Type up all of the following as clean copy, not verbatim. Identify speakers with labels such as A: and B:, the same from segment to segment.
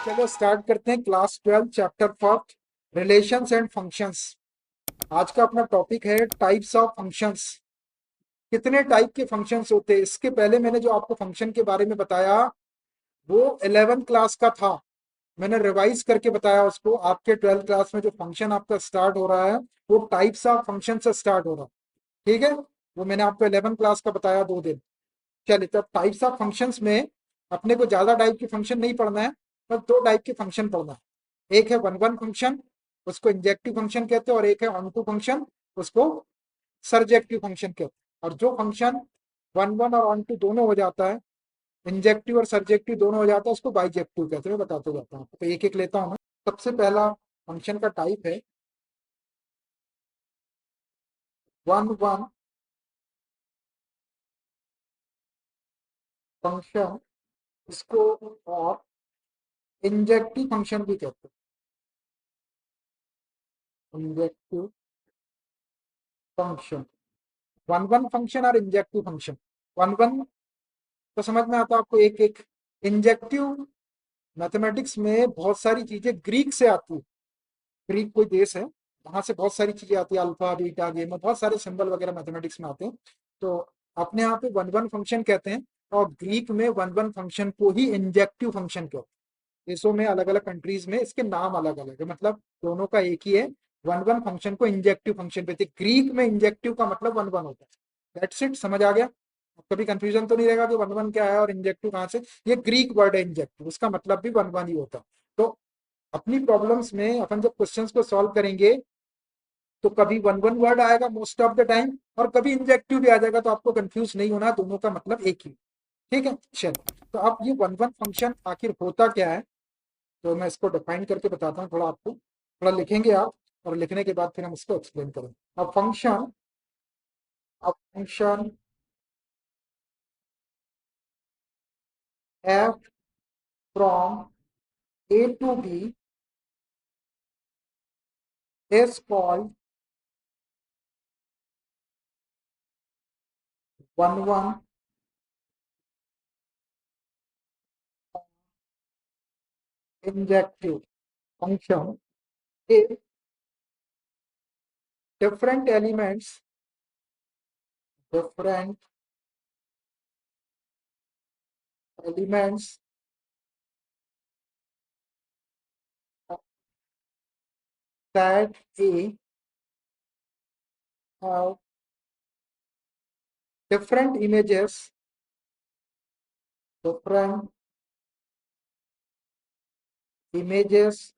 A: चलो स्टार्ट करते हैं class 12 chapter first relations and functions. आज का अपना टॉपिक है टाइप्स ऑफ फंक्शंस। कितने टाइप के फंक्शंस होते हैं? इसके पहले मैंने जो आपको फंक्शन के बारे में बताया वो 11th क्लास का था। मैंने रिवाइज करके बताया उसको। आपके 12th क्लास में जो फंक्शन आपका स्टार्ट हो रहा है वो टाइप्स ऑफ फंक्शन से स्टार्ट हो रहा है। ठीक है, वो मैंने आपको 11th क्लास का बताया 2 दिन। चलिए, तब टाइप्स ऑफ फंक्शंस में अपने को ज्यादा टाइप के फंक्शन नहीं पढ़ना है, बस 2 टाइप के फंक्शन पढ़ना है। एक है वन वन फंक्शन, उसको इंजेक्टिव फंक्शन कहते हैं, और एक है ऑन टू फंक्शन, उसको सरजेक्टिव फंक्शन कहते हैं। और जो फंक्शन वन वन और ऑन टू दोनों हो जाता है, इंजेक्टिव और सरजेक्टिव दोनों हो जाता है, उसको बाइजेक्टिव कहते हैं। मैं बताते जाता हूँ, तो एक एक लेता हूँ मैं। सबसे पहला फंक्शन का टाइप है वन वन फंक्शन, इसको और इंजेक्टिव फंक्शन भी कहते हैं। Injective function, one one function और इंजेक्टिव फंक्शन। वन वन तो समझ में आता है आपको, एक एक। इंजेक्टिव मैथमेटिक्स में बहुत सारी चीजें ग्रीक से आती है। ग्रीक कोई देश है, वहां से बहुत सारी चीजें आती है, अल्फा बीटा गेमा, बहुत सारे सिंबल वगैरह मैथमेटिक्स में आते हैं। तो अपने यहाँ पे वन वन फंक्शन कहते हैं, और ग्रीक में वन वन फंक्शन को ही इंजेक्टिव फंक्शन कहते हैं। देशों में अलग अलग कंट्रीज में इसके नाम अलग अलग है, मतलब दोनों का एक ही है। वन वन फंक्शन को इंजेक्टिव फंक्शन कहते हैं। ग्रीक में इंजेक्टिव का मतलब वन वन होता है। दैट्स इट, समझ आ गया? कभी कंफ्यूजन तो नहीं रहेगा कि वन वन क्या है और इंजेक्टिव कहाँ से। ये ग्रीक वर्ड है इंजेक्टिव, उसका मतलब भी वन वन ही होता है। तो अपनी प्रॉब्लम्स में अपन जब क्वेश्चंस को सॉल्व करेंगे तो कभी वन वन वर्ड आएगा मोस्ट ऑफ द टाइम, और कभी इंजेक्टिव भी आ जाएगा। तो आपको कंफ्यूज नहीं होना, दोनों का मतलब एक ही। ठीक है, चलो। तो अब ये वन वन फंक्शन आखिर होता क्या है, तो मैं इसको डिफाइन करके बताता हूँ। थोड़ा आपको थोड़ा लिखेंगे आप, और लिखने के बाद फिर हम इसको एक्सप्लेन करेंगे। अब function f from A to B is called one one injective function if different elements of set A have different different images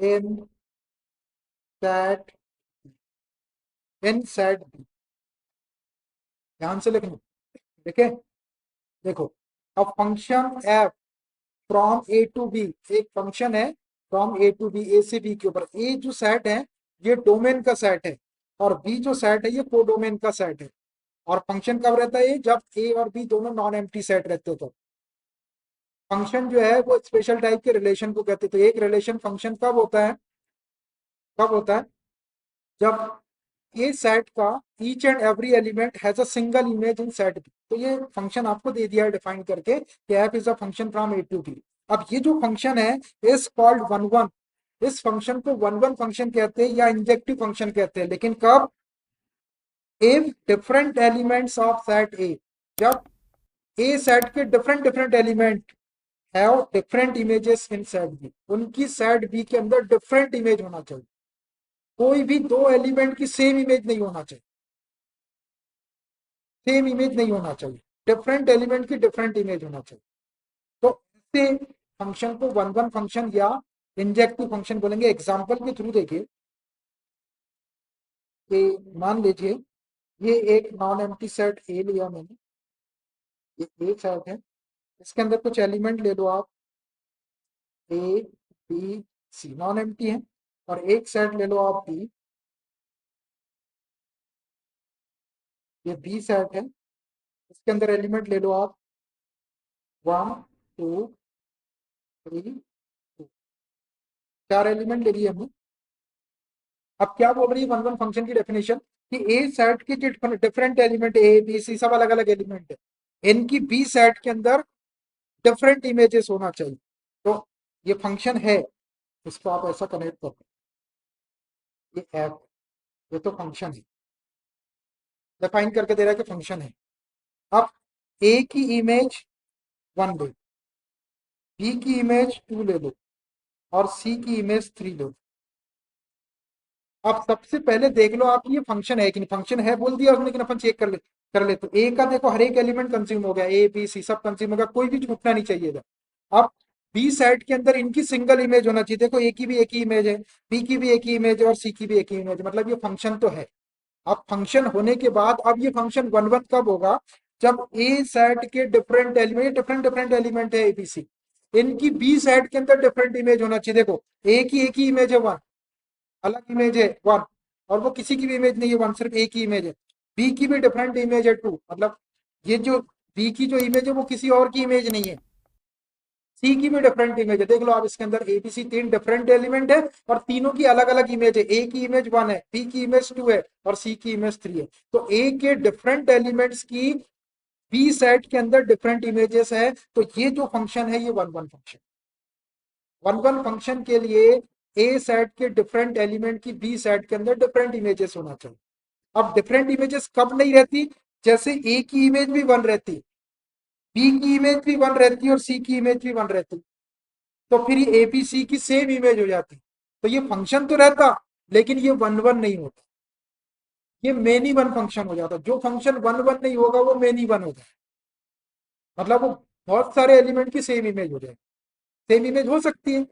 A: in set B। ध्यान से लिखना, ठीक है? देखो, अब function f from A to b, एक function है from A to b, a से बी के ऊपर। ए जो सेट है ये डोमेन का सेट है, और बी जो सेट है ये कोडोमेन का सेट है। और फंक्शन कब रहता है? जब ए और बी दोनों नॉन एम्प्टी सेट रहते हो। तो फंक्शन जो है वो स्पेशल टाइप के रिलेशन को कहते हैं। तो एक रिलेशन फंक्शन कब होता है जब ए सेट का each and every element has a single image in set b. तो ये फंक्शन आपको दे दिया है डिफाइन करके कि f is a function from A to b. अब ये जो फंक्शन है इज कॉल्ड वन वन। इस फंक्शन को वन वन फंक्शन कहते हैं या इंजेक्टिव फंक्शन कहते हैं। लेकिन कब? If different elements of set a, जब ए सेट के different different element have different images in set b, उनकी सेट बी के अंदर डिफरेंट इमेज होना चाहिए। कोई भी दो एलिमेंट की सेम इमेज नहीं होना चाहिए, सेम इमेज नहीं होना चाहिए, डिफरेंट एलिमेंट की डिफरेंट इमेज होना चाहिए। तो इससे फंक्शन को वन वन फंक्शन या इंजेक्टिव फंक्शन बोलेंगे। एग्जांपल के थ्रू देखिए कि मान लीजिए ये एक नॉन एम्प्टी सेट ए लिया मैंने, ये ए सेट है, इसके अंदर कुछ एलिमेंट ले लो आप, a B c, non empty है। और एक सेट ले लो आप बी, ये बी सेट है, इसके अंदर एलिमेंट ले लो आप one two three two, 4 element ले लिए हमने। अब क्या बोल रही है वन वन फंक्शन की डेफिनेशन, कि ए सेट के जो different element A B c सब अलग अलग एलिमेंट है, इनकी बी सेट के अंदर डिफरेंट इमेजेस होना चाहिए। तो ये फंक्शन है, इसको आप ऐसा कनेक्ट करो, ये ऐप, ये तो फंक्शन है, डिफाइन करके दे रहा है कि फंक्शन है। अब ए की इमेज 1 ले, बी की इमेज 2 ले लो, और सी की इमेज 3 लो। अब सबसे पहले देख लो आप ये फंक्शन है कि नहीं। फंक्शन है बोल दिया उसने, लेकिन अपन चेक कर ले तो ए का देखो हर एक एलिमेंट कंज्यूम हो गया, ए बी सी सब कंज्यूम हो गया, कोई भी छूटना नहीं चाहिए था। अब बी सेट के अंदर इनकी सिंगल इमेज होना चाहिए। देखो ए की भी एक ही इमेज है, बी की भी एक ही इमेज है, और सी की भी एक ही इमेज है, मतलब ये फंक्शन तो है। अब फंक्शन होने के बाद अब ये फंक्शन वन वन कब होगा, जब ए सेट के different element, different different element है एबीसी, इनकी बी सेट के अंदर डिफरेंट इमेज होना चाहिए। देखो ए की एक ही इमेज है 1, अलग इमेज है 1, और वो किसी की भी इमेज नहीं है 1, सिर्फ एक ही इमेज है। बी की भी डिफरेंट इमेज है 2, मतलब ये जो बी की जो इमेज है वो किसी और की इमेज नहीं है। सी की भी डिफरेंट इमेज है, देख लो आप इसके अंदर एबीसी 3 डिफरेंट एलिमेंट है, और तीनों की अलग अलग इमेज है। ए की इमेज 1 है, बी की इमेज 2 है, और सी की इमेज 3 है। तो ए के डिफरेंट एलिमेंट्स की बी सेट के अंदर डिफरेंट इमेजेस है, तो ये जो फंक्शन है ये one one function. One one function के लिए ए सेट के डिफरेंट एलिमेंट की बी सेट के अंदर डिफरेंट इमेजेस होना चाहिए। अब डिफरेंट इमेजेस कब नहीं रहती, जैसे ए की इमेज भी 1 रहती, बी की इमेज भी 1 रहती, और सी की इमेज भी 1 रहती, तो फिर ये एबीसी की सेम इमेज हो जाती। तो ये फंक्शन तो रहता, लेकिन ये वन वन नहीं होता, ये मेनी वन फंक्शन हो जाता। जो फंक्शन वन वन नहीं होगा वो मेनी वन हो जाए, मतलब वो बहुत सारे एलिमेंट की सेम इमेज हो जाए। सेम इमेज हो सकती है,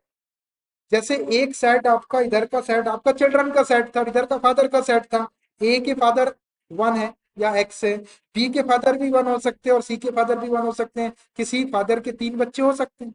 A: जैसे एक सेट आपका, इधर का सेट आपका चिल्ड्रन का सेट था, इधर का फादर का सेट था। ए के फादर 1 है या एक्स है, बी के फादर भी 1 हो सकते हैं, और सी के फादर भी 1 हो सकते हैं, किसी फादर के 3 बच्चे हो सकते हैं,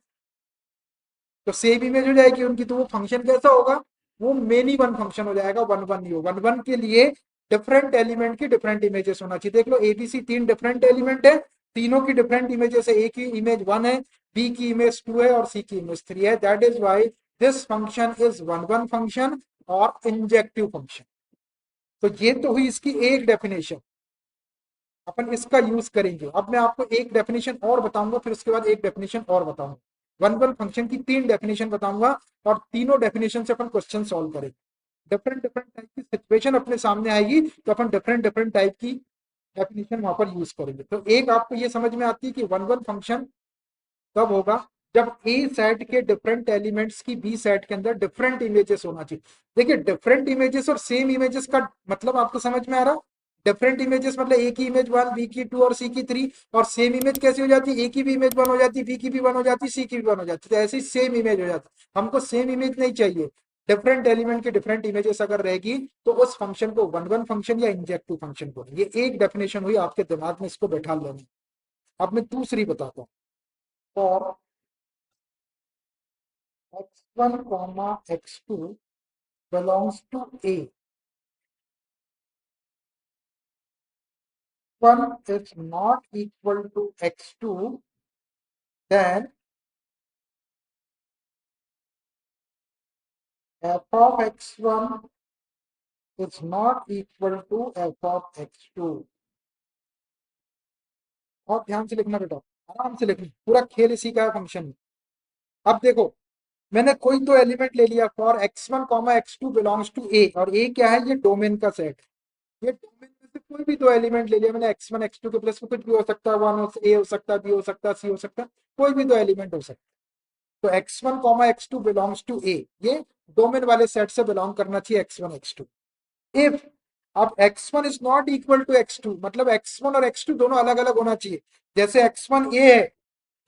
A: तो सेम इमेज हो जाएगी उनकी। तो वो फंक्शन कैसा होगा, वो मेनी वन फंक्शन हो जाएगा, वन वन नहीं हो। वन वन के लिए डिफरेंट एलिमेंट की डिफरेंट इमेजेस होना चाहिए। देख लो एबीसी 3 डिफरेंट एलिमेंट है, तीनों की डिफरेंट इमेजेस है। ए की इमेज 1 है, बी की इमेज 2 है, और सी की इमेज 3 है। That is why this function is one one function और इंजेक्टिव फंक्शन। तो ये तो हुई इसकी एक डेफिनेशन, अपन इसका यूज करेंगे। अब मैं आपको एक डेफिनेशन और बताऊंगा, फिर उसके बाद एक डेफिनेशन और बताऊंगा। वन वन फंक्शन की 3 डेफिनेशन बताऊंगा, और तीनों डेफिनेशन से अपन क्वेश्चन सॉल्व करेंगे। डिफरेंट डिफरेंट टाइप की सिचुएशन अपने सामने आएगी, तो अपन डिफरेंट डिफरेंट टाइप की डेफिनेशन वहां पर यूज करेंगे। तो एक आपको ये समझ में आती है कि वन वन फंक्शन तब होगा जब ए सेट के डिफरेंट एलिमेंट्स की बी सेट के अंदर डिफरेंट इमेजेस होना चाहिए। देखिए डिफरेंट इमेजेस और सेम इमेजेस का मतलब आपको समझ में आ रहा है। डिफरेंट इमेजेस मतलब ए की इमेज 1, बी की 2 और सी की 3, और सेम इमेज कैसी हो जाती है, ए की भी इमेज 1 हो जाती है, बी की भी 1 हो जाती है, सी की भी 1 हो जाती है, तो ऐसे ही सेम इमेज हो जाती है। हमको सेम इमेज नहीं चाहिए, डिफरेंट एलिमेंट की डिफरेंट इमेजेस अगर रहेगी तो उस फंक्शन को वन वन फंक्शन या इंजेक्टिव फंक्शन को। ये एक डेफिनेशन हुई, आपके दिमाग में इसको बैठा लेना। अब मैं दूसरी बताता हूँ। For x1 comma x2 belongs to A, 1 is not equal to x2, then f of x1 is not equal to f of x2। और ध्यान से लिखना बेटा, आराम से लिखना, पूरा खेल इसी का है फंक्शन में। अब देखो, मैंने कोई तो एलिमेंट ले लिया, for x1 comma x2 belongs to A, और ए क्या है, ये डोमेन का सेट। ये डोमेन में से कोई भी दो एलिमेंट ले लिया मैंने, x1 x2 के प्लस में कुछ भी हो सकता है, वन ए हो सकता है, बी हो सकता है, सी हो सकता है, कोई भी दो एलिमेंट हो सकता है। तो x1 comma x2 belongs to ए, ये डोमेन वाले सेट से बिलोंग करना चाहिए x1 x2। इफ अब x1 is not equal to x2, मतलब x1 और x2 दोनों अलग अलग होना चाहिए। जैसे x1 ए है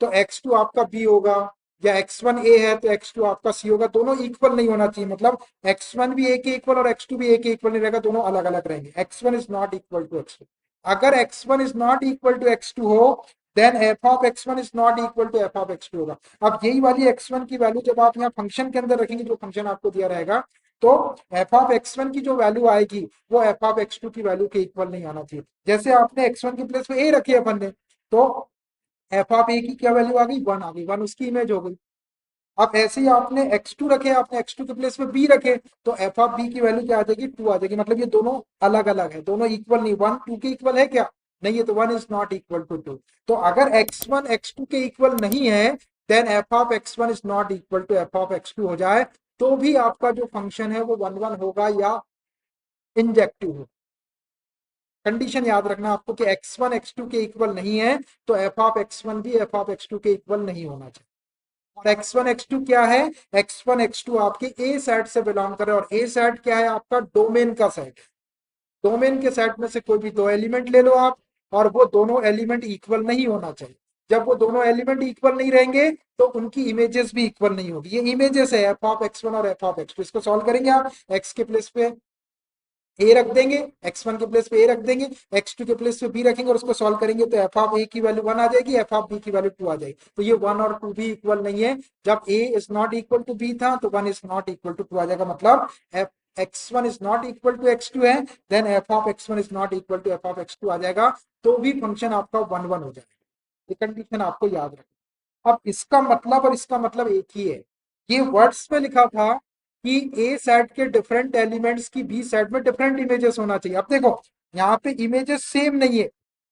A: तो x2 आपका b होगा, या x1 ए है तो x2 आपका c होगा। दोनों इक्वल नहीं होना चाहिए, मतलब x1 भी a के इक्वल और x2 भी a के इक्वल नहीं रहेगा, दोनों अलग अलग रहेंगे। x1 is not equal to x2। अगर x1 is not equal to x2 हो, then f of x1 is not equal to f of x2 होगा। अब यही वाली x1 की वैल्यू जब आप यहाँ फंक्शन के अंदर रखेंगे, जो फंक्शन आपको दिया रहेगा, तो f ऑफ x1 की जो वैल्यू आएगी वो f ऑफ x2 की वैल्यू के इक्वल नहीं आना चाहिए। जैसे आपने x1 की प्लेस में a रखी है अपन ने, तो एफ ऑफ ए की क्या वैल्यू आ गई, 1 आ गई, 1 उसकी इमेज हो गई। अब ऐसे ही आपने x2 रखे, आपने x2 के प्लेस में b रखे, तो एफ ऑफ बी की वैल्यू क्या आ जाएगी, 2 आ जाएगी। मतलब ये दोनों अलग अलग है, दोनों इक्वल नहीं। 1 2 के इक्वल है क्या, नहीं है तो one is not equal to two. तो अगर x1 x2 के इक्वल नहीं है, then f of x1 is not equal to f of x2 हो जाए, तो भी आपका जो फंक्शन है वो वन वन होगा या इंजेक्टिव हो। कंडीशन याद रखना आपको कि x1 x2 के इक्वल नहीं है, तो एफ ऑफ x1 भी एफ ऑफ x2 के इक्वल नहीं होना चाहिए। और x1 x2 क्या है? x1 x2 आपके ए सेट से बिलोंग कर रहे हैं, और ए सेट क्या है? आपका डोमेन का सेट। डोमेन के सेट में से कोई भी दो एलिमेंट ले लो आप, और वो दोनों एलिमेंट इक्वल नहीं होना चाहिए। जब वो दोनों एलिमेंट इक्वल नहीं रहेंगे तो उनकी इमेजेस भी इक्वल नहीं होगी। ये इमेजेस है एफ ऑफ x1 और एफ ऑफ x2। इसको सॉल्व करेंगे आप, x के प्लेस पे ए रख देंगे, x1 के प्लेस पे ए रख देंगे, x2 के प्लेस पे बी रखेंगे, और उसको सॉल्व करेंगे तो एफ ऑफ ए की वैल्यू 1 आ जाएगी, एफ ऑफ बी की वैल्यू 2 आ जाएगी। तो ये 1 और 2 भी इक्वल नहीं है। जब A is not equal to B था तो 1 इज नॉट इक्वल टू 2 आ जाएगा। मतलब f x1 is not equal to x2 है, then f of x1 is not equal to f of x2 आ जाएगा, तो भी फंक्शन आपका 1 1 हो जाएगा। ये कंडीशन आपको याद रखना। अब इसका मतलब और इसका मतलब एक ही है। ये वर्ड्स में लिखा था कि ए सेट के डिफरेंट एलिमेंट्स की बी सेट में डिफरेंट इमेजेस होना चाहिए। अब देखो यहाँ पे इमेजेस सेम नहीं है,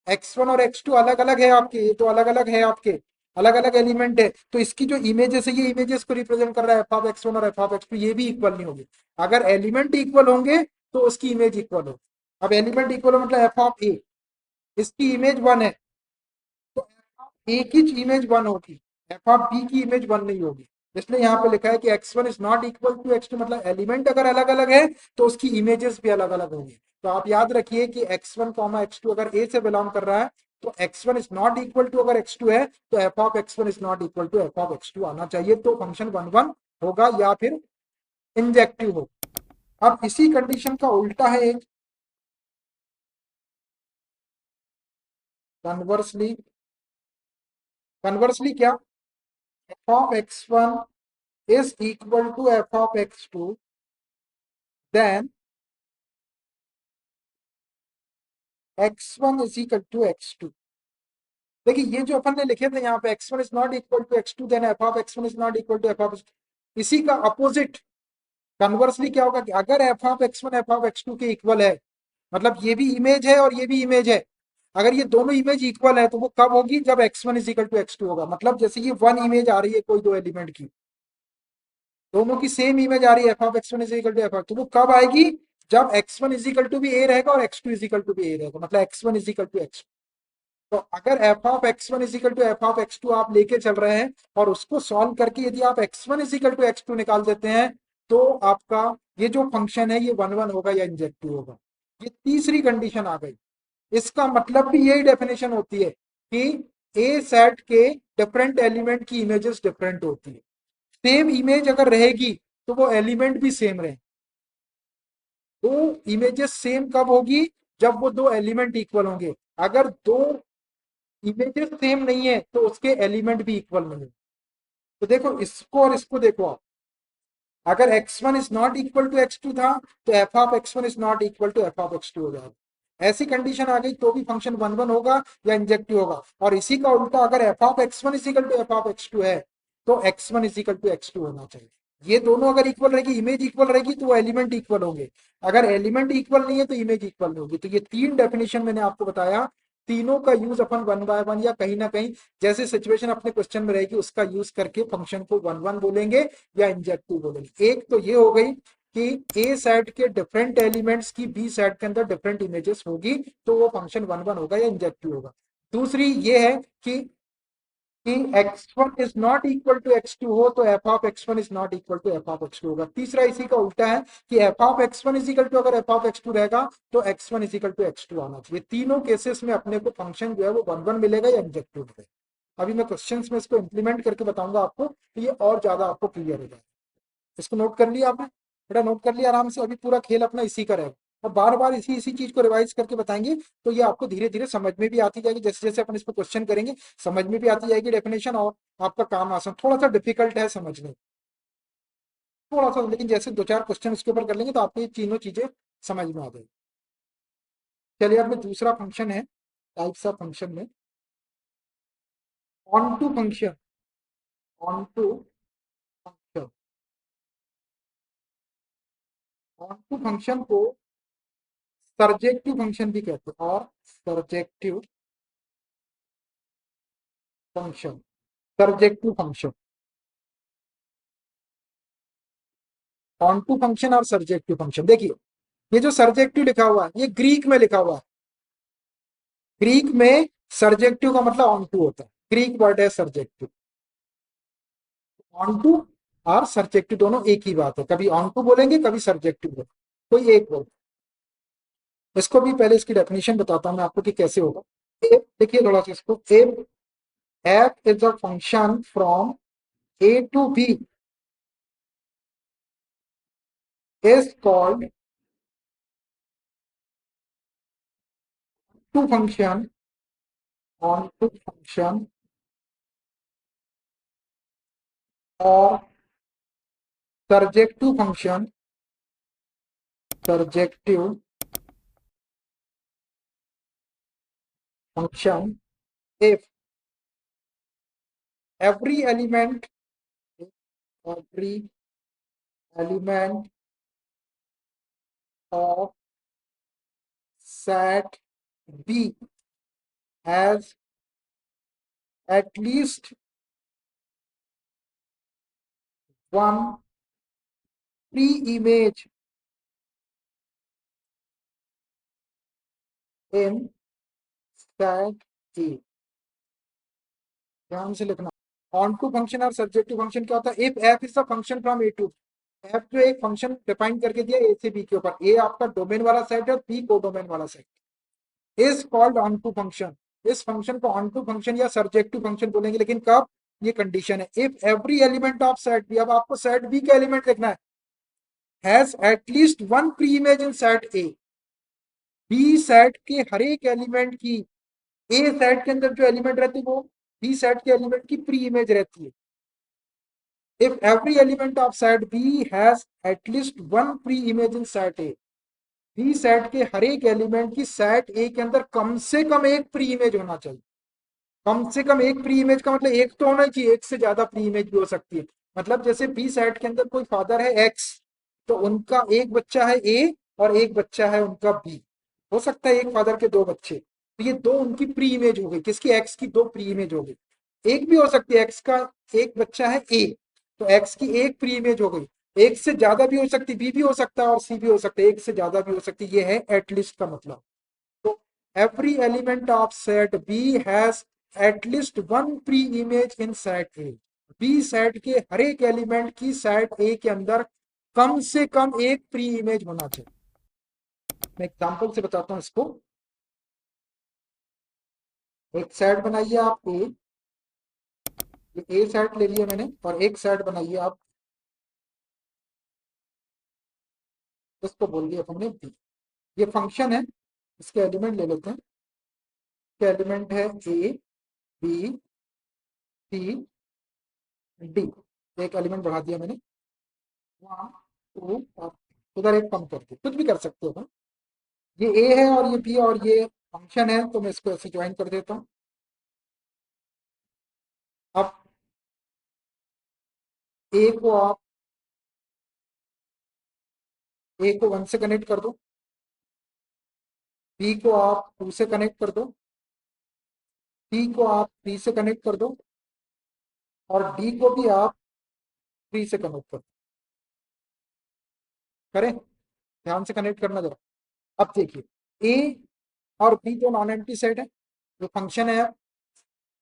A: x1 और x2 अलग अलग है आपके, ये तो अलग अलग है आपके, अलग अलग एलिमेंट है। तो इसकी जो इमेजेस है, ये इमेजेस को रिप्रेजेंट कर रहा है, एफ ऑफ x1 और एफ ऑफ x2, ये भी इक्वल नहीं होगी। अगर एलिमेंट इक्वल होंगे तो उसकी इमेज इक्वल होगी। अब एलिमेंट इक्वल हो मतलब एफ ऑफ ए, इसकी इमेज 1 है, तो ए की इमेज 1 होगी, एफ ऑफ बी की इमेज 1 नहीं होगी। इसलिए यहाँ पे लिखा है कि x1 is not equal to x2, मतलब एलिमेंट अगर अलग अलग है तो उसकी इमेजेस भी अलग अलग होंगी। तो आप याद रखिए कि x1 कॉमा x2 अगर ए से बिलोंग कर रहा है तो x1 is not equal to अगर x2 है तो f of x1 is not equal to f of x2 आना चाहिए, तो फंक्शन 1 1 होगा या फिर इंजेक्टिव होगा। अब इसी कंडीशन का उल्टा है एक, कन्वर्सली। कन्वर्सली क्या? F of x1 is equal to f of x2, then x1 is equal to x2। देखिए ये जो अपन ने लिखे थे यहाँ पे x1 is not equal to x2, then f of x1 is not equal to f of x2, इसी का अपोजिट कन्वर्सली क्या होगा कि अगर f of x1 f of x2 के इक्वल है, मतलब ये भी इमेज है और ये भी इमेज है, अगर ये दोनों इमेज इक्वल है तो वो कब होगी? जब x1 is equal to x2 होगा। मतलब जैसे ये वन इमेज आ रही है कोई दो एलिमेंट की, दोनों की सेम इमेज आ रही है f of x1 is equal to f, तो वो कब आएगी? जब x1 इज इक्वल टू भी ए रहेगा और x2 इज इक्वल टू भी ए रहेगा, मतलब x1 is equal to x। तो अगर f of x1 is equal to f of x2 आप लेके चल रहे हैं और उसको सॉल्व करके यदि आप x1 is equal to x2 निकाल देते हैं, तो आपका ये जो फंक्शन है ये 1 1 होगा या इंजेक्टिव होगा। ये तीसरी कंडीशन आ गई। इसका मतलब भी यही डेफिनेशन होती है कि ए सेट के डिफरेंट एलिमेंट की इमेजेस डिफरेंट होती है। सेम इमेज अगर रहेगी तो वो एलिमेंट भी सेम रहे। दो इमेजेस सेम कब होगी? जब वो दो एलिमेंट इक्वल होंगे। अगर दो इमेजेस सेम नहीं है तो उसके एलिमेंट भी इक्वल नहीं है। तो देखो इसको और इसको देखो आप, अगर x1 is not equal to x2 था तो f of x1 is not equal to f of x2 हो जाएगा। ऐसी कंडीशन आ गई तो भी फंक्शन 1 1 होगा या इंजेक्टिव होगा। और इसी का उल्टा, अगर f of x1 is equal to f of x2 है तो x1 is equal to x2 होना चाहिए। ये दोनों अगर इक्वल रहेगी, इमेज इक्वल रहेगी, तो वो एलिमेंट इक्वल होंगे। अगर एलिमेंट इक्वल नहीं है तो इमेज इक्वल नहीं होगी। तो ये तीन डेफिनेशन मैंने आपको बताया, तीनों का use upon one by one या कहीं ना कहीं जैसे सिचुएशन अपने क्वेश्चन में रहेगी उसका यूज करके फंक्शन को 1 1 बोलेंगे या इंजेक्टिव बोलेंगे। एक तो ये हो गई कि ए सेट के डिफरेंट एलिमेंट्स की बी सेट के अंदर डिफरेंट इमेजेस होगी, तो वो फंक्शन 1 1 होगा या इंजेक्टिव होगा। दूसरी ये है कि x1 is not equal to x2 हो तो f of x1 is not equal to f of x2 होगा। तीसरा इसी का उल्टा है कि f of x1 is equal to अगर एफ ऑफ x2 रहेगा तो x1 is equal to x2 आना चाहिए। तीनों केसेस में अपने को फंक्शन जो है वो 1 1 मिलेगा या इंजेक्टिव मिलेगा। अभी मैं क्वेश्चंस में इसको इंप्लीमेंट करके बताऊंगा आपको, तो ये और ज्यादा आपको क्लियर हो जाएगा। इसको नोट कर लिया आपने? बेटा नोट कर लिया आराम से। अभी पूरा खेल अपना इसी का रहेगा और बार बार इसी इसी चीज को रिवाइज करके बताएंगे, तो ये आपको धीरे धीरे समझ में भी आती जाएगी। जैसे जैसे अपन इस पर क्वेश्चन करेंगे समझ में भी आती जाएगी डेफिनेशन, और आपका काम आसान। थोड़ा सा डिफिकल्ट है समझने, थोड़ा सा, लेकिन जैसे दो चार क्वेश्चन इसके ऊपर कर लेंगे तो आपको ये तीनों चीजें समझ में आ जाएगी। चलिए अब में दूसरा फंक्शन है टाइप्स ऑफ फंक्शन में, onto function. Onto function, onto function को सरजेक्टिव फंक्शन भी कहते हैं, और surjective function, surjective function, onto function और सर्जेक्टिव फंक्शन। देखिए ये जो सर्जेक्टिव लिखा हुआ है ये ग्रीक में लिखा हुआ है। ग्रीक में सर्जेक्टिव का मतलब ऑन टू होता है, ग्रीक वर्ड है सर्जेक्टिव। ऑन टू और सर्जेक्टिव दोनों एक ही बात है, कभी ऑन टू बोलेंगे कभी सर्जेक्टिव बोलेंगे, कोई एक बोल। इसको भी पहले इसकी डेफिनेशन बताता हूं मैं आपको कि कैसे होगा। एफ देखिए थोड़ा सा इसको, f f is a function from A to B is called to function, onto function और surjective function, surjective function if every element, every element of set B has at least one pre-image in set A। ध्यान से लिखना। Onto function और subjective function क्या होता है? If f is the function from A to, f जो एक function define करके दिया ए से बी के ऊपर, ए आपका डोमेन वाला सेट है और बी को डोमेन वाला set, is called onto function. इस फंक्शन को ऑन टू फंक्शन या सब्जेक्टिव फंक्शन बोलेंगे, लेकिन कब? ये कंडीशन है if every element of set b, अब आपको सेट बी का एलिमेंट देखना है, has at least one pre image in set a. B set के हर एक एलिमेंट की ए सेट के अंदर जो एलिमेंट रहती है वो बी सेट के एलिमेंट की प्री इमेज रहती है। If every element of set b has at least one pre image in set a, b set के हर एक एलिमेंट की सेट ए के अंदर कम से कम एक प्री इमेज होना चाहिए। कम से कम एक प्री इमेज का मतलब एक तो होना चाहिए, एक से ज्यादा प्री इमेज भी हो सकती है। मतलब जैसे बी सेट के अंदर कोई फादर है एक्स, तो उनका एक बच्चा है ए और एक बच्चा है उनका बी, हो सकता है एक फादर के दो बच्चे, तो ये दो उनकी प्री इमेज हो गई, किसकी? एक्स की दो प्री इमेज हो गई। एक भी हो सकती है, एक्स का एक बच्चा है ए, तो एक्स की एक प्री इमेज हो गई। एक से ज्यादा भी हो सकती, बी भी हो सकता है और सी भी हो सकता है, एक से ज्यादा भी हो सकती, ये है एटलीस्ट का मतलब। तो every element of set B has at least one pre-image in set A। B set के हर एक एलिमेंट की सेट A के अंदर कम से कम एक प्री इमेज होना चाहिए। मैं एग्जांपल से बताता हूं इसको। एक सेट बनाइए आप A, ये A सेट ले लिया मैंने, और एक सेट बनाइए आप, इसको बोल दिया हमने B। ये फंक्शन है, इसके एलिमेंट ले लेते हैं। इसके एलिमेंट है A B C D, एक एलिमेंट बढ़ा दिया मैंने, वन टू और उधर एक कम करके कुछ भी कर सकते हो। ये ए है और ये बी और ये फंक्शन है, तो मैं इसको ऐसे ज्वाइन कर देता हूँ। अब ए को आप ए को वन से कनेक्ट कर दो, बी को आप टू से कनेक्ट कर दो, सी को आप थ्री से कनेक्ट कर दो, और डी को भी आप थ्री से कनेक्ट कर दो। करें? ध्यान से कनेक्ट करना जरा। अब देखिए ए और बी तो नॉन एम्प्टी सेट है, जो फंक्शन है।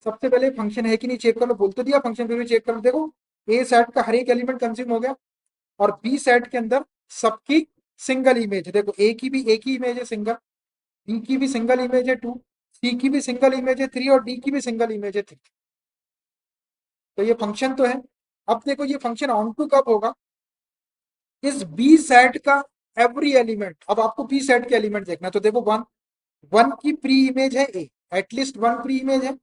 A: सबसे पहले फंक्शन है कि नहीं चेक कर लो, बोल तो दिया फंक्शन, फिर भी चेक कर लो। देखो ए सेट का हर एक एलिमेंट कंज्यूम हो गया, और बी सेट के अंदर सबकी सिंगल इमेज, देखो ए की भी एक ही इमेज है सिंगल, बी की भी सिंगल इमेज है टू, सी की भी सिंगल इमेज है थ्री, और डी की भी सिंगल इमेज है थ्री। तो ये फंक्शन तो है। अब देखो ये फंक्शन ऑन टू कब होगा? इस बी सेट का एवरी एलिमेंट। अब आपको बी सेट के एलिमेंट देखना है, तो देखो वन, वन की प्री इमेज है ए, एटलीस्ट वन प्री इमेज है।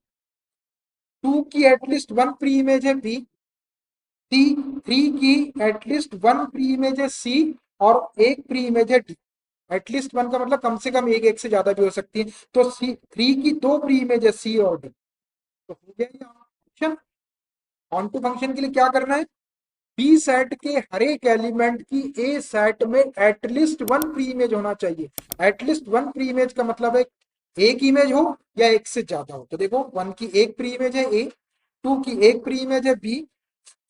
A: टू की एटलीस्ट वन प्री इमेज है बी, सी थ्री की एटलीस्ट वन प्री इमेज है सी, और एक प्री इमेज है डी। एटलीस्ट वन का मतलब कम से कम एक, एक से ज्यादा भी हो सकती है। तो सी थ्री की दो प्री इमेज है सी और डी, तो हो गया ये फंक्शन। ऑन टू फंक्शन के लिए क्या करना है? बी सेट के हर एक एलिमेंट की ए सेट में एटलीस्ट वन प्री इमेज होना चाहिए। एटलीस्ट वन प्री इमेज का मतलब है एक इमेज हो या एक से ज्यादा हो। तो देखो, वन की एक प्री इमेज है ए, टू की एक प्री इमेज है बी,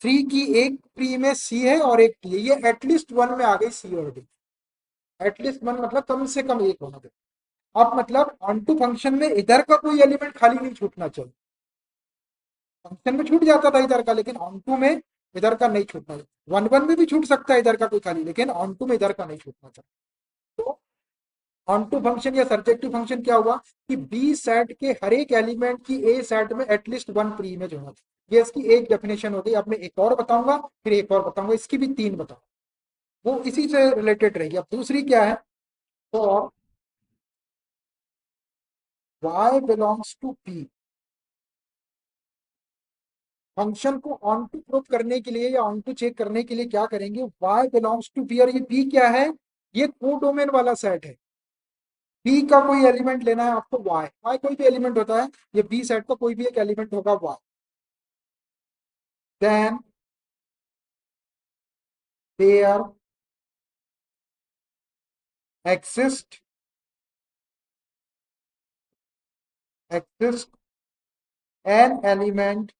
A: थ्री की एक प्री इमेज सी है और एक डी है। ये एटलीस्ट वन में आ गई सी और डी। एटलीस्ट वन मतलब कम से कम एक होना चाहिए। अब मतलब ऑन टू फंक्शन में इधर का कोई एलिमेंट खाली नहीं छूटना चाहिए। फंक्शन में छूट जाता था इधर का, लेकिन ऑन टू में इधर का नहीं छूटना चाहिए। वन वन में भी छूट सकता है इधर का कोई खाली, लेकिन ऑन टू में इधर का नहीं छूटना चाहिए। तो ऑन टू फंक्शन या सर्जेक्टिव फंक्शन क्या हुआ कि बी सेट के हर एक एलिमेंट की ए सेट में एटलीस्ट वन प्री इमेज होना चाहिए। ये इसकी एक डेफिनेशन हो गई। अब मैं एक और बताऊंगा, फिर एक और बताऊंगा, इसकी भी तीन बताऊंगा, वो इसी से रिलेटेड रहेगी। अब दूसरी क्या है, तो y belongs to p। Function को ऑन टू प्रूव करने के लिए या ऑन टू चेक करने के लिए क्या करेंगे, y बिलोंग्स टू p। और ये p क्या है, ये को डोमेन वाला सेट है। p का कोई एलिमेंट लेना है आपको, y कोई भी एलिमेंट होता है, ये b सेट का कोई भी एक एलिमेंट होगा y। Then there exist exist an element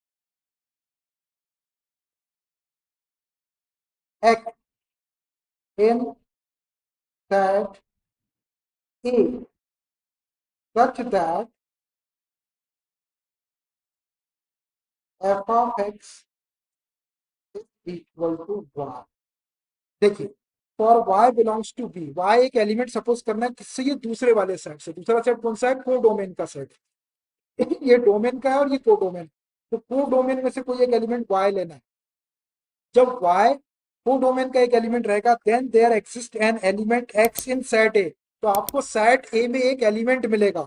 A: x in that a such that f of x equal to y। देखिए, for y belongs to b, y एक एलिमेंट सपोज करना है किससे, ये दूसरे वाले सेट से। दूसरा सेट कौन सा है, को डोमेन का सेट। ये डोमेन का है और ये को डोमेन। तो को डोमेन में से कोई एक एलिमेंट y लेना है। जब y को डोमेन का एक एलिमेंट रहेगा, then there exist an element x in set a. तो आपको सेट ए में एक एलिमेंट मिलेगा,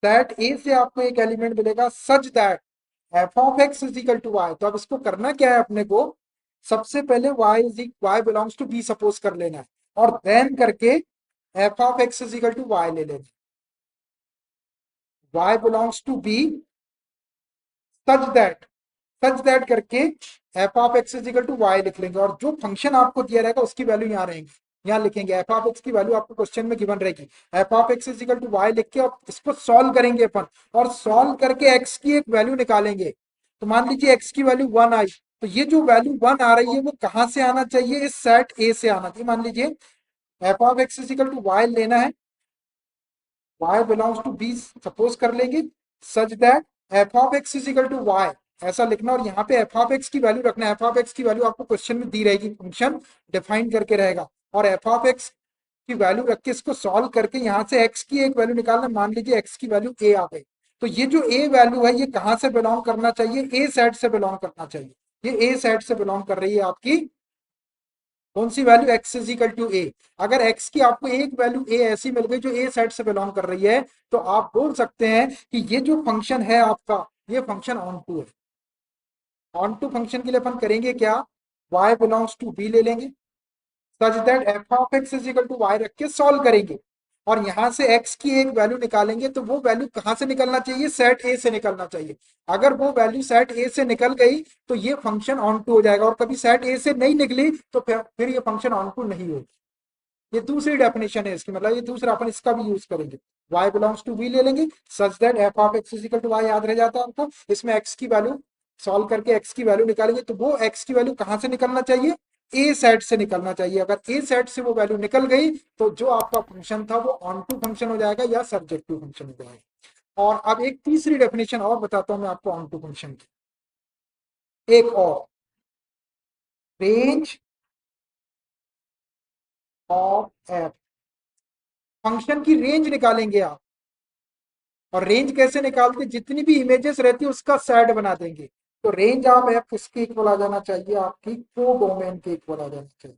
A: सेट ए से आपको एक एलिमेंट मिलेगा such that f of x is equal to y. तो अब इसको करना क्या है अपने को, सबसे पहले y belongs to B suppose कर लेना है, और देन करके f of x is equal to y ले लेना। Y belongs to B such that, such that करके f of x is equal to y लिख लेंगे, और जो फंक्शन आपको दिया रहेगा उसकी वैल्यू यहाँ रहेंगी। यहाँ लिखेंगे एफ ऑफ एक्स की वैल्यू आपको क्वेश्चन में गिवन रहेगी, f of x is equal to y लिख के अब इसको सॉल्व करेंगे अपन, और सॉल्व करके एक्स की एक वैल्यू निकालेंगे। तो मान लीजिए एक्स की वैल्यू वन आई, तो ये जो वैल्यू वन आ रही है वो कहाँ से आना चाहिए, इस सेट ए से आना चाहिए। मान लीजिए f of x is equal to y लेना है, y belongs to b suppose कर लेंगे, such that f of x is equal to y, ऐसा लिखना। और यहाँ पे एफ ऑफ एक्स की वैल्यू रखना है। एफ ऑफ एक्स की वैल्यू आपको क्वेश्चन में दी रहेगी, फंक्शन डिफाइन करके रहेगा, और एफ ऑफ एक्स की वैल्यू रख के इसको सॉल्व करके यहाँ से एक्स की एक वैल्यू निकालना। मान लीजिए एक्स की वैल्यू ए आ गई, तो ये जो ए वैल्यू है ये कहाँ से बिलोंग करना चाहिए, ए सेट से बिलोंग करना चाहिए। ये ए सेट से बिलोंग कर रही है आपकी कौन सी value, x is equal to A. अगर एक्स की आपको एक वैल्यू ए ऐसी मिल गई जो ए सेट से बिलोंग कर रही है, तो आप बोल सकते हैं कि ये जो फंक्शन है आपका, ये फंक्शन ऑन टू है। ऑन टू फंक्शन के लिए अपन करेंगे क्या, y बिलोंग्स टू b ले लेंगे, such that f of x is equal to y रख के सॉल्व करेंगे, और यहां से x की एक वैल्यू निकालेंगे। तो वो वैल्यू कहां से निकलना चाहिए, सेट ए से निकलना चाहिए। अगर वो वैल्यू सेट ए से निकल गई तो ये फंक्शन ऑन टू हो जाएगा, और कभी सेट ए से नहीं निकली तो फिर ये फंक्शन ऑन टू नहीं होगी। ये दूसरी डेफिनेशन है इसकी, मतलब ये दूसरा अपन इसका भी यूज करेंगे। y बिलोंग्स टू v ले लेंगे, such that f of x equal to y याद रह जाता है आपको। इसमें x की वैल्यू सॉल्व करके x की वैल्यू निकालेंगे, तो वो x की वैल्यू कहां से निकलना चाहिए, ए सेट से निकलना चाहिए। अगर ए सेट से वो वैल्यू निकल गई तो जो आपका फंक्शन था वो ऑन टू फंक्शन हो जाएगा या सब्जेक्टिव फंक्शन हो जाएगा। और अब एक तीसरी डेफिनेशन और बताता हूं मैं आपको ऑन टू फंक्शन की, एक और, रेंज ऑफ एफ। फंक्शन की रेंज निकालेंगे आप, और रेंज कैसे निकालते, जितनी भी इमेजेस रहती है उसका सेट बना देंगे। तो रेंज ऑफ एफ किसके इक्वल आ जाना चाहिए, आपकी को डोमेन के इक्वल आ जाना चाहिए।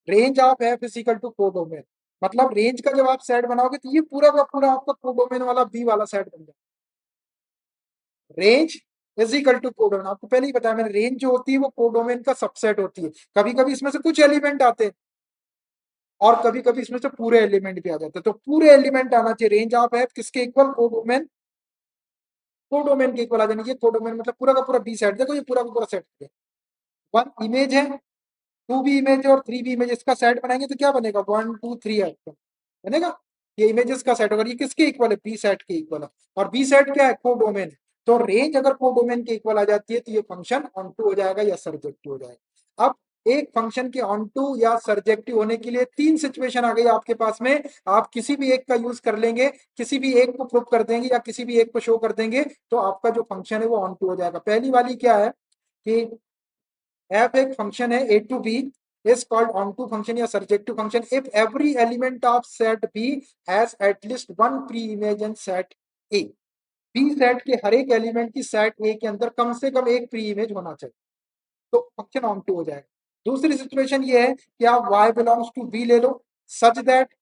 A: Range of f is equal to को डोमेन, मतलब रेंज का जब आप सेट बनाओगे तो ये पूरा का पूरा आपका को डोमेन वाला बी वाला सेट बन जाएगा। रेंज इज इक्वल टू को डोमेन, आपको पहले ही बताया मैंने, रेंज जो होती है वो को डोमेन का सबसेट होती है। कभी कभी इसमें से कुछ एलिमेंट आते हैं, और कभी कभी इसमें से पूरे एलिमेंट भी आ जाते हैं। तो पूरे एलिमेंट आना चाहिए। रेंज ऑफ एफ किसके इक्वल, को डोमेन, को डोमेन के इक्वल आ जानी चाहिए। को डोमेन मतलब पूरा का पूरा बी सेट। देखो ये पूरा का पूरा सेट है, वन इमेज है, टू बी इमेज और थ्री बी इमेज इसका सेट बनाएंगे तो क्या बनेगा, 1 2 3 बनेगा। ये इमेजेस का सेट होगा, ये किसके इक्वल है, बी सेट के इक्वल है। और बी सेट क्या है, को डोमेन। तो रेंज अगर को डोमेन के इक्वल आ जाती है तो ये फंक्शन ऑन टू हो जाएगा या सर्जेक्टिव हो जाएगा। अब एक फंक्शन के ऑन टू या सर्जेक्टिव होने के लिए तीन सिचुएशन आ गई आपके पास में, आप किसी भी एक का यूज कर लेंगे, किसी भी एक को प्रूव कर देंगे या किसी भी एक को शो कर देंगे तो आपका जो फंक्शन है वो ऑन टू हो जाएगा। पहली वाली क्या है कि f एक फंक्शन है a to b is called onto function या surjective function if every element of set b has at least one pre-image in set a। b set के हर एक एलिमेंट की सेट a के अंदर कम से कम एक प्री इमेज होना चाहिए तो फंक्शन ऑन टू हो जाएगा। दूसरी सिचुएशन ये है कि आप y बिलोंग्स टू b ले लो such that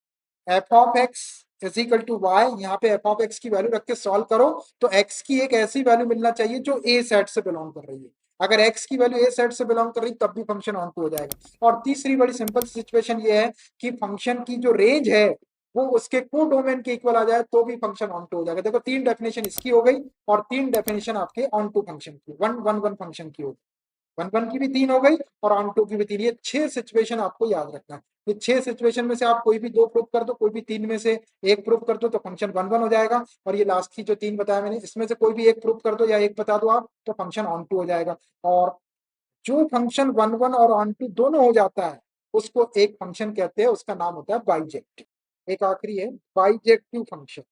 A: f of x is equal to y, यहाँ पे एफ ऑफ एक्स की वैल्यू रख के सॉल्व करो तो एक्स की एक ऐसी वैल्यू मिलना चाहिए जो ए सेट से बिलोंग कर रही है। अगर एक्स की वैल्यू ए सेट से बिलोंग कर रही तब भी फंक्शन ऑन टू हो जाएगा। और तीसरी बड़ी सिंपल सिचुएशन ये है कि फंक्शन की जो रेंज है वो उसके को डोमेन के इक्वल आ जाए तो भी फंक्शन ऑन टू हो जाएगा। देखो तीन डेफिनेशन इसकी हो गई और तीन डेफिनेशन आपके ऑन टू फंक्शन की, वन वन वन फंक्शन की होगी। वन वन की भी तीन हो गई और ऑन टू की भी तीन। ये छह सिचुएशन आपको याद रखना है। ये छह सिचुएशन में से आप कोई भी दो प्रूव कर दो, कोई भी तीन में से एक प्रूव कर दो तो फंक्शन वन वन हो जाएगा। और ये लास्ट की जो तीन बताया मैंने इसमें से कोई भी एक प्रूव कर दो या एक बता दो आप तो फंक्शन ऑन टू हो जाएगा। और जो फंक्शन वन वन और ऑन टू दोनों हो जाता है उसको एक फंक्शन कहते हैं, उसका नाम होता है बाइजेक्टिव। एक आखिरी है bijective function,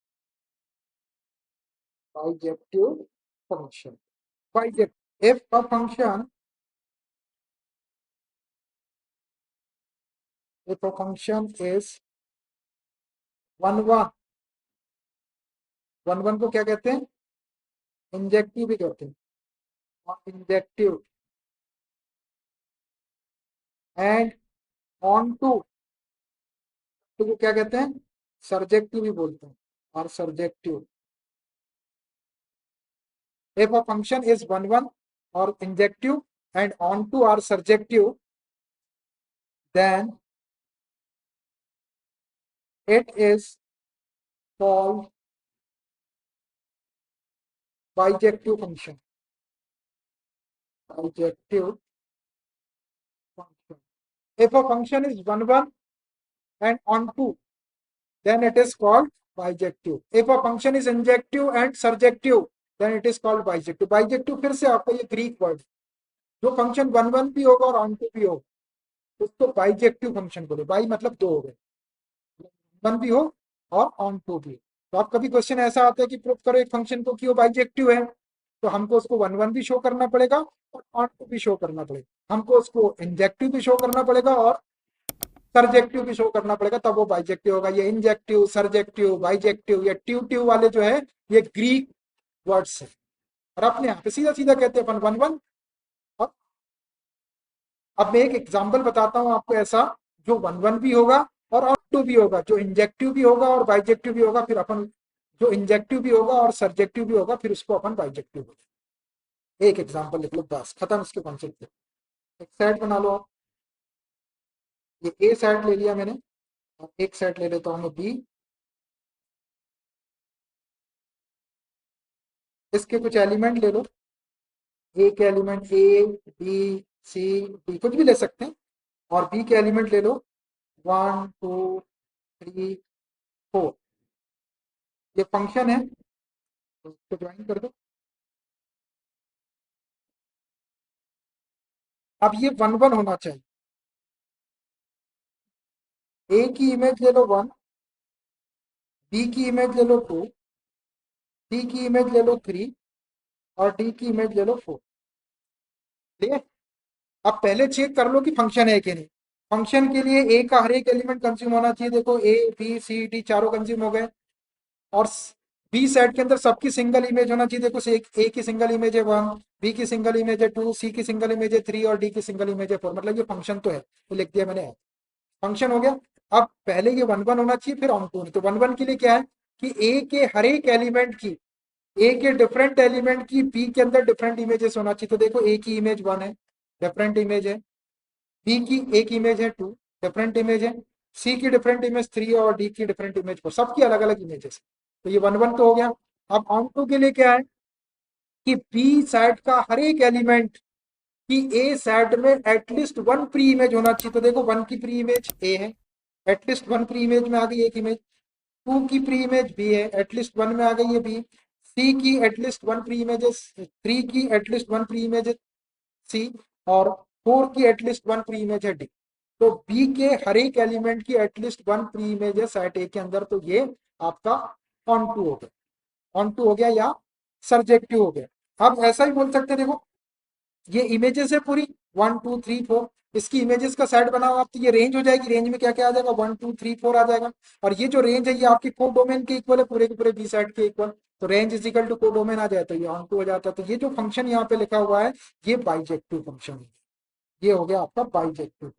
A: bijective function. Bijective if a function, if a function is one one, one one को क्या कहते हैं, इंजेक्टिव भी कहते हैं, और इंजेक्टिव एंड ऑन टू को क्या कहते हैं, सर्जेक्टिव भी बोलते हैं और surjective. If a function is one one और injective and onto or surjective then it is called bijective function, bijective function. If a function is one one and onto then it is called bijective. If a function is injective and surjective then it is called bijective। bijective फिर से आपका ये Greek word, जो function one one भी होगा और on to भी हो उसको बाइजेक्टिव फंक्शन बोले। बाई मतलब दो हो गए, वन भी हो और ऑन टू भी। तो आप कभी क्वेश्चन ऐसा आता है कि प्रूव करो एक फंक्शन को कि वो बाइजेक्टिव है तो हमको उसको वन वन भी शो करना पड़ेगा और ऑन टू भी शो करना पड़ेगा, हमको उसको इंजेक्टिव भी शो करना पड़ेगा और सर्जेक्टिव भी शो करना पड़ेगा तब वो बाइजेक्टिव होगा। ये इंजेक्टिव, सर्जेक्टिव, बाइजेक्टिव या ट्यूटिव वाले जो है ये ग्रीक वर्ड्स है और अपने यहाँ पे सीधा सीधा कहते हैं अपन वन वन। और अब मैं एक एग्जांपल बताता हूँ आपको ऐसा जो वन वन भी होगा और ऑन टू भी होगा, जो इंजेक्टिव भी होगा और बाइजेक्टिव भी होगा, फिर अपन जो इंजेक्टिव भी होगा और सर्जेक्टिव भी होगा फिर उसको अपन बाइजेक्टिव बोलेंगे। एक एग्जाम्पल लिख लो बस खत्म इसके कॉन्सेप्ट। एक सेट बना लो आप, ये ए सेट ले लिया मैंने और एक सेट ले लेता हूँ मैं बी। इसके कुछ एलिमेंट ले लो, ए के element A B C D कुछ भी ले सकते हैं और बी के एलिमेंट ले लो 1 2 3 4। ये फंक्शन है तो इसको ज्वाइन कर दो। अब ये वन वन होना चाहिए, ए की इमेज ले लो वन, बी की इमेज ले लो टू, सी की इमेज ले लो थ्री और डी की इमेज ले लो फोर। ठीक है, अब पहले चेक कर लो कि फंक्शन है कि नहीं। फंक्शन के लिए ए का हर एक एलिमेंट कंज्यूम होना चाहिए, देखो ए बी सी डी चारों कंज्यूम हो गए। और बी सेट के अंदर सबकी सिंगल इमेज होना चाहिए, देखो ए की सिंगल इमेज है वन, बी की सिंगल इमेज है टू, सी की सिंगल इमेज है थ्री और डी की सिंगल इमेज है फोर। मतलब ये फंक्शन तो है तो लिख दिया मैंने, फंक्शन हो गया। अब पहले ये वन वन होना चाहिए फिर ऑन टू। तो वन वन के लिए क्या है कि ए के हर एक एलिमेंट की, ए के डिफरेंट एलिमेंट की बी के अंदर डिफरेंट इमेजेस होना चाहिए। तो देखो ए की इमेज वन है, डिफरेंट इमेज है, बी की एक इमेज है टू, डिफरेंट इमेज है, सी की डिफरेंट इमेज थ्री और डी की डिफरेंट इमेज फोर, सबकी अलग अलग इमेजेस। तो ये वन वन तो हो गया। अब ऑन टू के लिए क्या है कि बी साइड का हर एक एलिमेंट कि ए सेट में एटलीस्ट वन प्री इमेज होना चाहिए। तो देखो वन की प्री इमेज ए है, एटलीस्ट वन प्री इमेज में आ गई एक इमेज। टू की प्री इमेज बी है, एटलीस्ट वन में आ गई है बी। सी की at least one pre images, three की एटलीस्ट वन प्री इमेज सी, और फोर की एटलीस्ट वन प्री इमेज है डी। तो बी के हर एक एलिमेंट की एटलीस्ट वन प्री इमेज है सेट ए के अंदर। तो ये आपका ऑन टू हो गया, ऑन टू हो गया या सर्जेक्टिव हो गया। अब ऐसा ही बोल सकते हैं, देखो ये इमेजेस है पूरी, वन टू थ्री फोर, इसकी इमेजेस का सेट बना हुआ आप, तो ये रेंज हो जाएगी। रेंज में क्या क्या आ जाएगा, वन टू थ्री फोर आ जाएगा। और ये जो रेंज है ये आपकी को डोमेन के इक्वल है, पूरे के पूरे बी सेट के इक्वल। तो रेंज इज इक्वल टू को डोमेन आ जाता है, ये ऑन टू हो जाता है। तो ये जो फंक्शन यहाँ पे लिखा हुआ है ये बाइजेक्टिव फंक्शन है। ये हो गया आपका बाइजेक्टिव,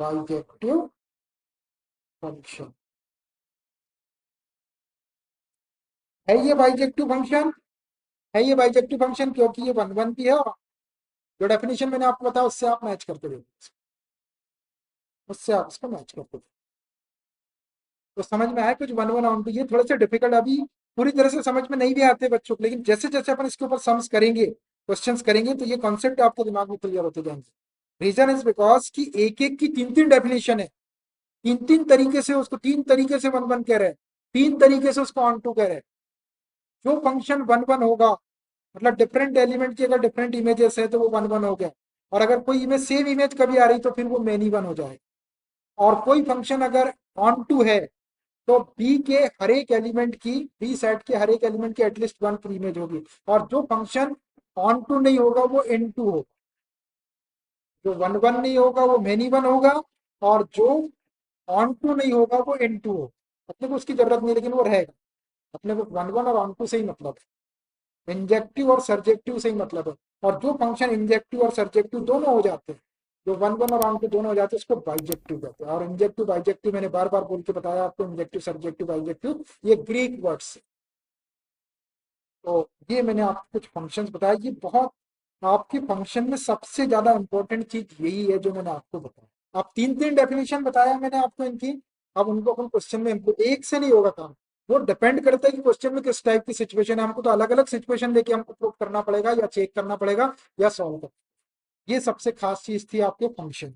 A: बाइजेक्टिव फंक्शन है। ये बाइजेक्टिव फंक्शन है, ये बाइजेक्टिव फंक्शन क्योंकि ये वन वन भी है, और जो डेफिनेशन मैंने आपको बताया उससे आप मैच करके देखो, उससे आप इसको मैच करके देखो। तो समझ में आया कुछ वन वन ऑन टू। ये थोड़े से डिफिकल्ट अभी पूरी तरह से समझ में नहीं भी आते बच्चों को, लेकिन जैसे जैसे अपन इसके ऊपर सम्स करेंगे, क्वेश्चंस करेंगे, तो ये कॉन्सेप्ट आपके दिमाग में क्लियर होते जाएंगे। रीजन इज बिकॉज कि एक एक की तीन तीन डेफिनेशन है, तीन तीन तरीके से उसको, तीन तरीके से वन वन कह रहे हैं, तीन तरीके से उसको ऑन टू कह रहे हैं। जो फंक्शन वन वन होगा, मतलब डिफरेंट एलिमेंट की अगर डिफरेंट इमेजेस है तो वो वन वन हो गया। और अगर कोई इमेज सेम इमेज कभी आ रही तो फिर वो मेनी वन हो जाएगा। और कोई फंक्शन अगर ऑन टू है तो बी के हर एक एलिमेंट की, बी सेट के हर एक एलिमेंट की एटलीस्ट वन प्री इमेज होगी। और जो फंक्शन ऑन टू नहीं होगा वो एन टू होगा, जो वन वन नहीं होगा वो मेनी वन होगा, और जो ऑन टू नहीं होगा वो एन टू होगा। अपने को उसकी जरूरत नहीं, लेकिन वो रहेगा। अपने को वन वन और ऑन टू से ही मतलब है, इंजेक्टिव और सर्जेक्टिव से ही मतलब है। और जो फंक्शन इंजेक्टिव और सर्जेक्टिव दोनों हो जाते हैं, जो वन वन और ऑन टू दोनों हो जाते हैं, उसको बाइजेक्टिव कहते हैं। और इंजेक्टिव बाइजेक्टिव मैंने बार बार बोल के बताया आपको, इंजेक्टिव सर्जेक्टिव बाइजेक्टिव ये ग्रीक वर्ड्स। तो ये मैंने आपको कुछ फंक्शंस बताया, ये बहुत आपके फंक्शन में सबसे ज्यादा इंपॉर्टेंट चीज यही है जो मैंने आपको बताया। आप तीन तीन डेफिनेशन बताया मैंने आपको इनकी, अब उनको अपन क्वेश्चन में एक से नहीं होगा काम। वो डिपेंड करता है कि क्वेश्चन में किस टाइप की सिचुएशन है, हमको तो अलग अलग सिचुएशन लेके हमको प्रूव करना पड़ेगा, या चेक करना पड़ेगा, या सॉल्व करना। ये सबसे खास चीज थी आपके फंक्शन।